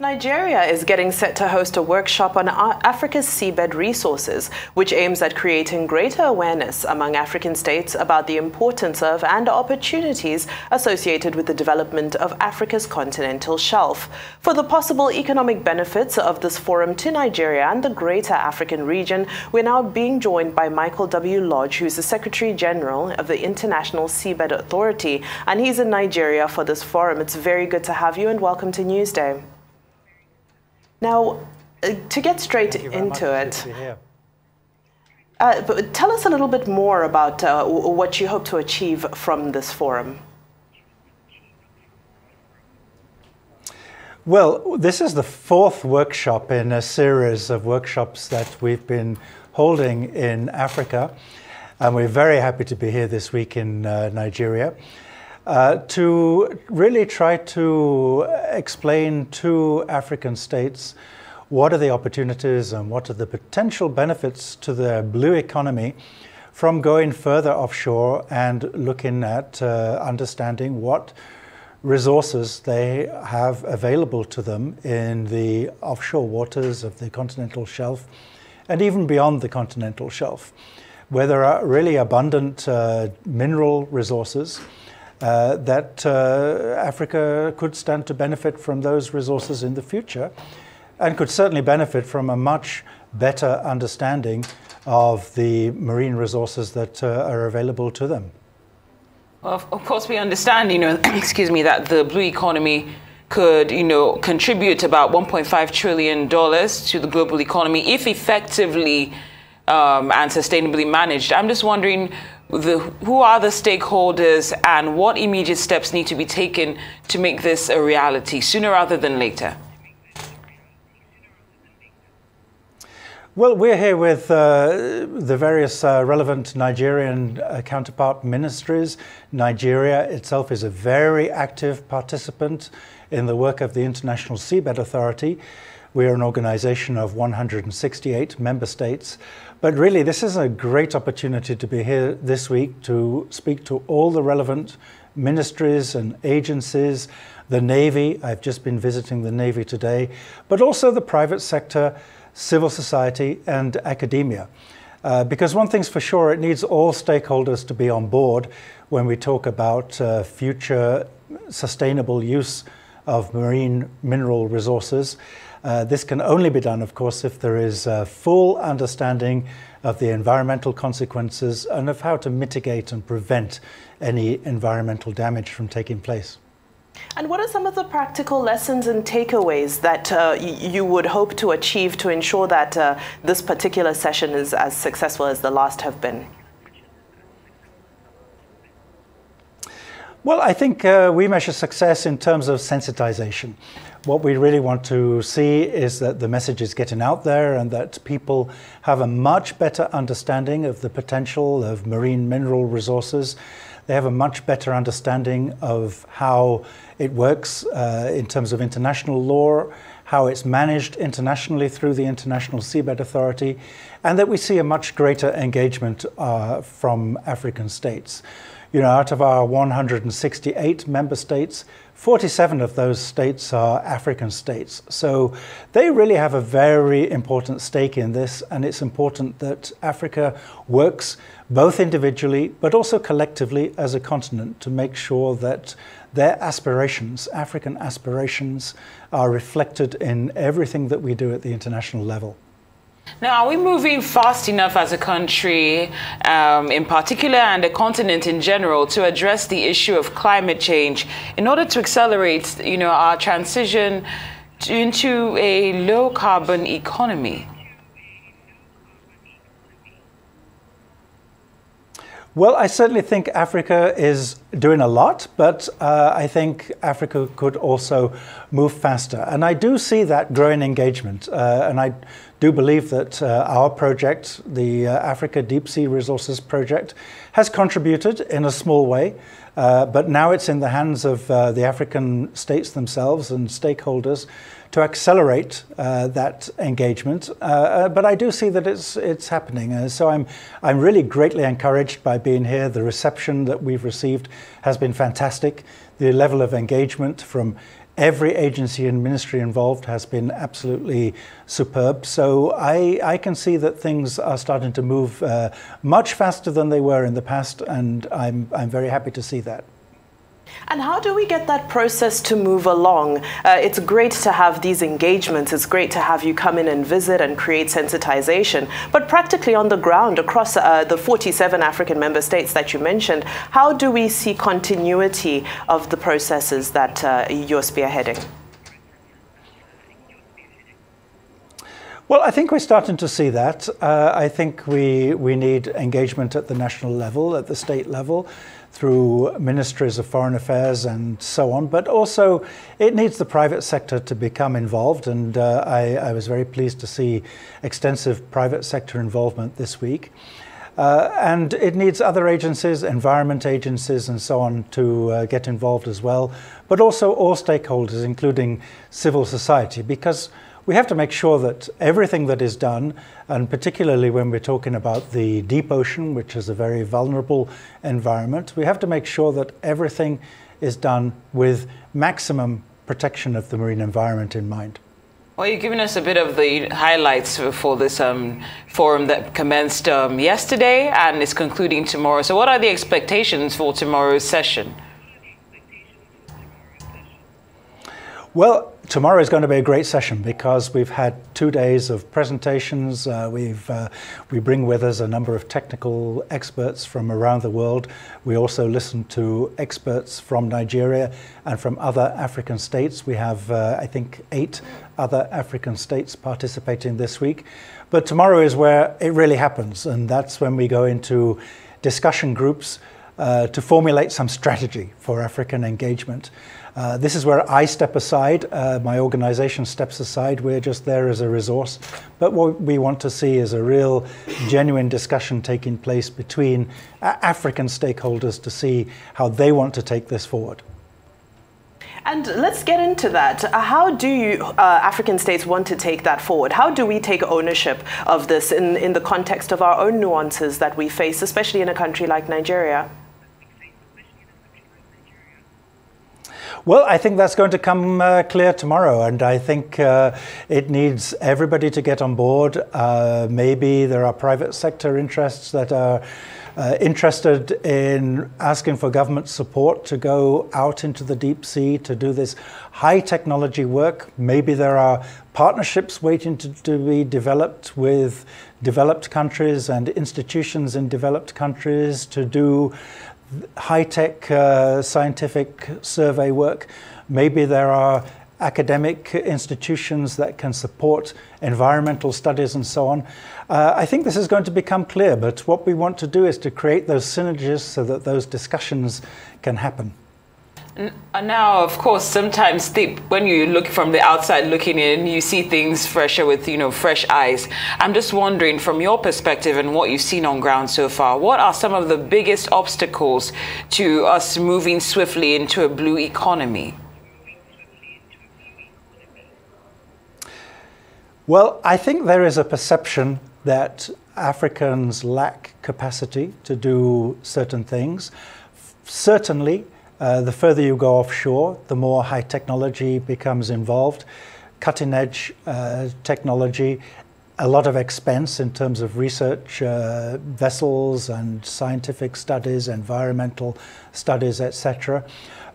Nigeria is getting set to host a workshop on Africa's seabed resources, which aims at creating greater awareness among African states about the importance of and opportunities associated with the development of Africa's continental shelf. For the possible economic benefits of this forum to Nigeria and the greater African region, we're now being joined by Michael W. Lodge, who's the Secretary General of the International Seabed Authority, and he's in Nigeria for this forum. It's very good to have you and welcome to Newsday. Now, to get straight into it, but tell us a little bit more about what you hope to achieve from this forum. Well, this is the fourth workshop in a series of workshops that we've been holding in Africa, and we're very happy to be here this week in Nigeria. To really try to explain to African states what are the opportunities and what are the potential benefits to their blue economy from going further offshore and looking at understanding what resources they have available to them in the offshore waters of the continental shelf and even beyond the continental shelf, where there are really abundant mineral resources that Africa could stand to benefit from those resources in the future and could certainly benefit from a much better understanding of the marine resources that are available to them. Well, of course, we understand, excuse me, that the blue economy could, contribute about $1.5 trillion to the global economy if effectively and sustainably managed. I'm just wondering, who are the stakeholders and what immediate steps need to be taken to make this a reality sooner rather than later? Well, we're here with the various relevant Nigerian counterpart ministries. Nigeria itself is a very active participant in the work of the International Seabed Authority. We are an organization of 168 member states. But really, this is a great opportunity to be here this week to speak to all the relevant ministries and agencies, the Navy. I've just been visiting the Navy today, but also the private sector, civil society, and academia. Because one thing's for sure, it needs all stakeholders to be on board when we talk about future sustainable use of marine mineral resources. This can only be done, of course, if there is a full understanding of the environmental consequences and of how to mitigate and prevent any environmental damage from taking place. And what are some of the practical lessons and takeaways that you would hope to achieve to ensure that this particular session is as successful as the last have been? Well, I think we measure success in terms of sensitization. What we really want to see is that the message is getting out there and that people have a much better understanding of the potential of marine mineral resources. They have a much better understanding of how it works in terms of international law, how it's managed internationally through the International Seabed Authority, and that we see a much greater engagement from African states. Out of our 168 member states, 47 of those states are African states. So they really have a very important stake in this, and it's important that Africa works both individually but also collectively as a continent to make sure that their aspirations, African aspirations, are reflected in everything that we do at the international level. Now, are we moving fast enough as a country in particular and the continent in general to address the issue of climate change in order to accelerate, our transition into a low carbon economy? Well, I certainly think Africa is doing a lot, but I think Africa could also move faster. And I do see that growing engagement. And I do believe that our project, the Africa Deep Sea Resources Project, has contributed in a small way. But now it's in the hands of the African states themselves and stakeholders to accelerate that engagement. But I do see that it's happening. So I'm really greatly encouraged by being here. The reception that we've received has been fantastic. The level of engagement from every agency and ministry involved has been absolutely superb. So I can see that things are starting to move much faster than they were in the past, and I'm very happy to see that. And how do we get that process to move along? It's great to have these engagements. It's great to have you come in and visit and create sensitization. But practically on the ground across the 47 African member states that you mentioned, how do we see continuity of the processes that you're spearheading? Well, I think we're starting to see that. I think we need engagement at the national level, at the state level, through ministries of foreign affairs and so on. But also, it needs the private sector to become involved. And I was very pleased to see extensive private sector involvement this week. And it needs other agencies, environment agencies and so on, to get involved as well. But also all stakeholders, including civil society, because we have to make sure that everything that is done, and particularly when we're talking about the deep ocean, which is a very vulnerable environment, we have to make sure that everything is done with maximum protection of the marine environment in mind. Well, you've given us a bit of the highlights for this forum that commenced yesterday and is concluding tomorrow. So what are the expectations for tomorrow's session? Well, tomorrow is going to be a great session because we've had 2 days of presentations. We bring with us a number of technical experts from around the world. We also listen to experts from Nigeria and from other African states. We have, I think, 8 other African states participating this week. But tomorrow is where it really happens, and that's when we go into discussion groups to formulate some strategy for African engagement. This is where I step aside, my organization steps aside, we're just there as a resource. But what we want to see is a real genuine discussion taking place between African stakeholders to see how they want to take this forward. And let's get into that. How do you, African states want to take that forward? How do we take ownership of this in the context of our own nuances that we face, especially in a country like Nigeria? Well, I think that's going to come clear tomorrow, and I think it needs everybody to get on board. Maybe there are private sector interests that are interested in asking for government support to go out into the deep sea to do this high technology work. Maybe there are partnerships waiting to be developed with developed countries and institutions in developed countries to do high-tech scientific survey work. Maybe there are academic institutions that can support environmental studies and so on. I think this is going to become clear, but what we want to do is to create those synergies so that those discussions can happen. And now, of course, sometimes when you look from the outside looking in, you see things fresher with, fresh eyes. I'm just wondering, from your perspective and what you've seen on ground so far, what are some of the biggest obstacles to us moving swiftly into a blue economy? Well, I think there is a perception that Africans lack capacity to do certain things. Certainly, the further you go offshore, the more high technology becomes involved, cutting edge technology, a lot of expense in terms of research vessels and scientific studies, environmental studies, etc.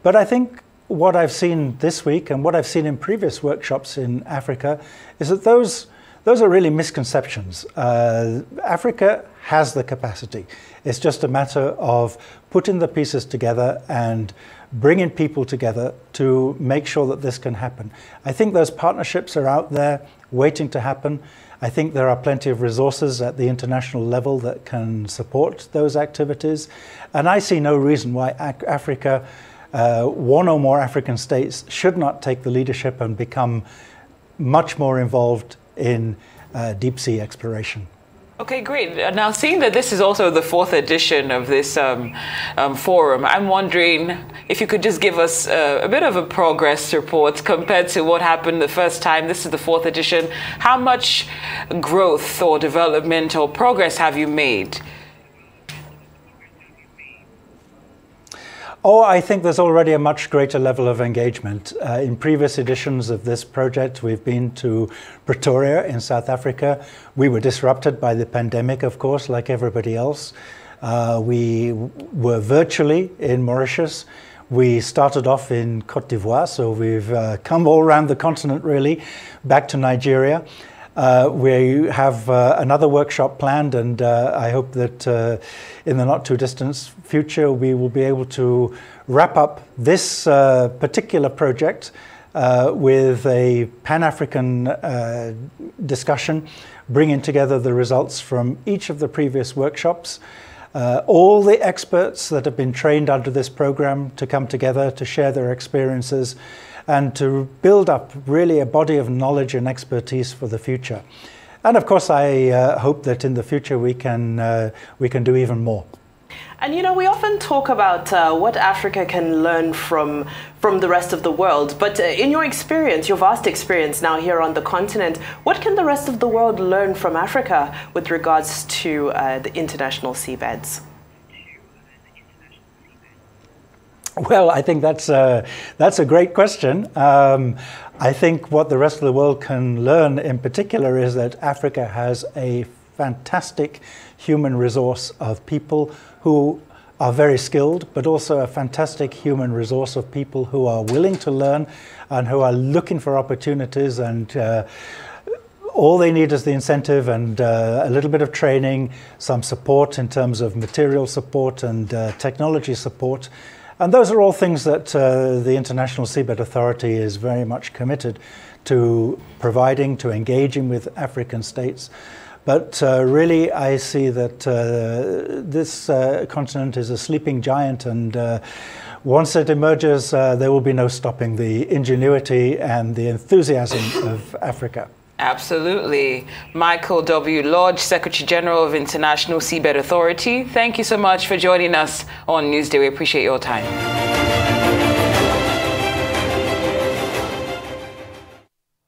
But I think what I've seen this week and what I've seen in previous workshops in Africa is that those are really misconceptions. Africa has the capacity. It's just a matter of putting the pieces together and bringing people together to make sure that this can happen. I think those partnerships are out there waiting to happen. I think there are plenty of resources at the international level that can support those activities. And I see no reason why Africa, one or more African states, should not take the leadership and become much more involved in deep sea exploration. Okay, great. Now, seeing that this is also the 4th edition of this forum, I'm wondering if you could just give us a bit of a progress report compared to what happened the first time. This is the 4th edition. How much growth or development or progress have you made? Oh, I think there's already a much greater level of engagement. In previous editions of this project, we've been to Pretoria in South Africa. We were disrupted by the pandemic, of course, like everybody else. We were virtually in Mauritius. We started off in Côte d'Ivoire, so we've come all around the continent, really, back to Nigeria. We have another workshop planned, and I hope that in the not too distant future we will be able to wrap up this particular project with a Pan-African discussion, bringing together the results from each of the previous workshops. All the experts that have been trained under this program to come together to share their experiences and to build up really a body of knowledge and expertise for the future. And of course, I hope that in the future we can do even more. And you know, we often talk about what Africa can learn from the rest of the world. But in your experience, your vast experience now here on the continent, what can the rest of the world learn from Africa with regards to the international seabeds? Well, I think that's a great question. I think what the rest of the world can learn in particular is that Africa has a fantastic human resource of people who are very skilled, but also a fantastic human resource of people who are willing to learn and who are looking for opportunities, and all they need is the incentive and a little bit of training, some support in terms of material support and technology support. And those are all things that the International Seabed Authority is very much committed to providing, to engaging with African states. But really, I see that this continent is a sleeping giant, and once it emerges, there will be no stopping the ingenuity and the enthusiasm of Africa. Absolutely. Michael W. Lodge, Secretary General of International Seabed Authority, thank you so much for joining us on Newsday. We appreciate your time.